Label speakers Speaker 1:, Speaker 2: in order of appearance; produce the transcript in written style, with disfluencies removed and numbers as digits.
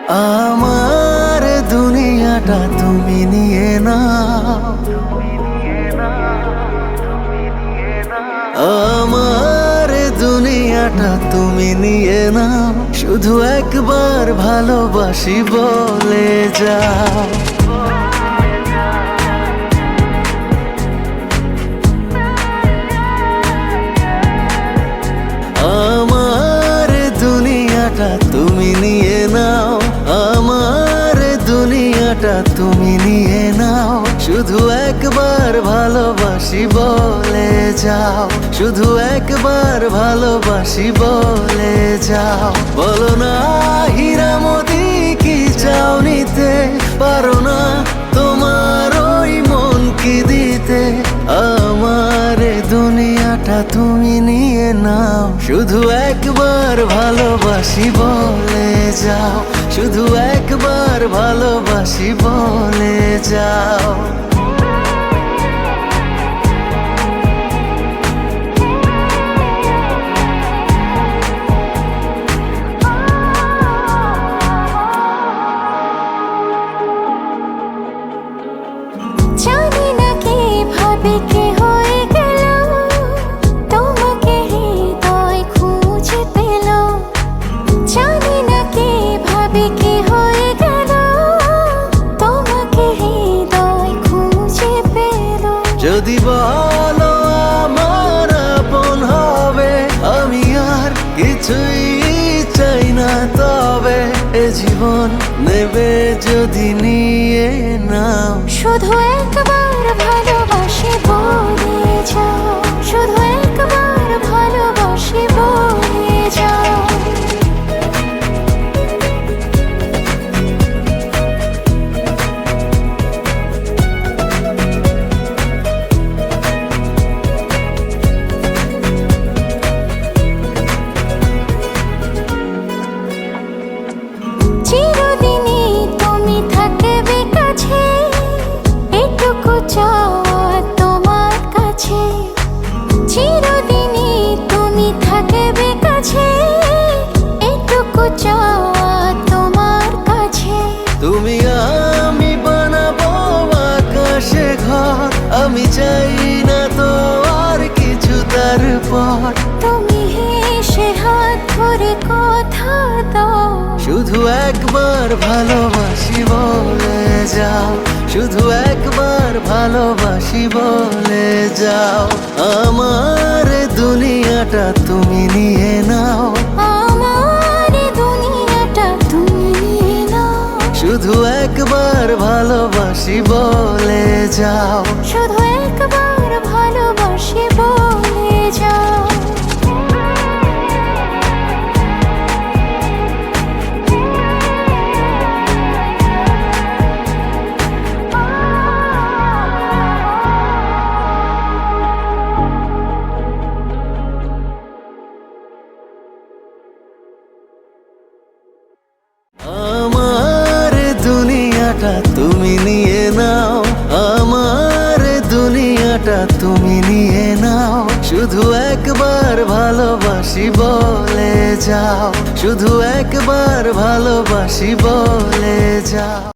Speaker 1: আমার দুনিয়াটা তুমি নিয়ে নাও, আমার দুনিয়াটা তুমি নিয়ে নাও, শুধু একবার ভালোবাসি বলে যাও। আমার দুনিয়াটা তুমি নিয়ে নাও, আমার দুনিয়াটা তুমি নিয়ে নাও, শুধু একবার ভালোবাসি বলে যাও, শুধু একবার ভালোবাসি বলে যাও। বলো না হীরামতি কি চাও নিতে, পারো না তোমার ওই মন কি দিতে। আমার দুনিয়াটা তুমি নিয়ে নাও, শুধু একবার ভালোবাসি বলে যাও, শুধু একবার ভালোবাসি বলে যাও।
Speaker 2: জানি না কিভাবে কি হয়ে গেল, তোমাকে হৃদয় খুঁজে পেল। জানি না কিভাবে কি হয়ে গেল, তোমাকে হৃদয় খুঁজে পেল।
Speaker 1: যদি বলো আমার আপন হবে, আমি আর কিছুই চাই না, তবে এ জীবন নেবে যদি নিয়ে নাও।
Speaker 2: শুধু একবার ভালোবাসি বলে যাও, শুধু একবার ভালোবাসি বলে যাও। চিরদিনই তুমি থাকবে কাছে, এটুকু চাওয়া তোমার কাছে। চিরদিনই তুমি থাকবে কাছে, এটুকু চাওয়া তোমার কাছে।
Speaker 1: তুমি আমি বানাবো আকাশে ঘর, আমি চাই না তো আর কিছু তারপর।
Speaker 2: তুমি হেসে হাত ধরে কথা দাও,
Speaker 1: শুধু একবার ভালোবাসি বলে যাও, শুধু একবার ভালোবাসি বলে যাও। আমার দুনিয়াটা তুমি নিয়ে নাও,
Speaker 2: আমার দুনিয়াটা তুমি নিয়ে নাও,
Speaker 1: শুধু একবার ভালোবাসি বলে যাও।
Speaker 2: শুধু একবার ভালোবাসি বলে যাও।
Speaker 1: আমার দুনিয়াটা তুমি নিয়ে নাও, আমার দুনিয়াটা তুমি নিয়ে নাও, শুধু একবার ভালোবাসি বলে যাও, শুধু একবার ভালোবাসি বলে যাও।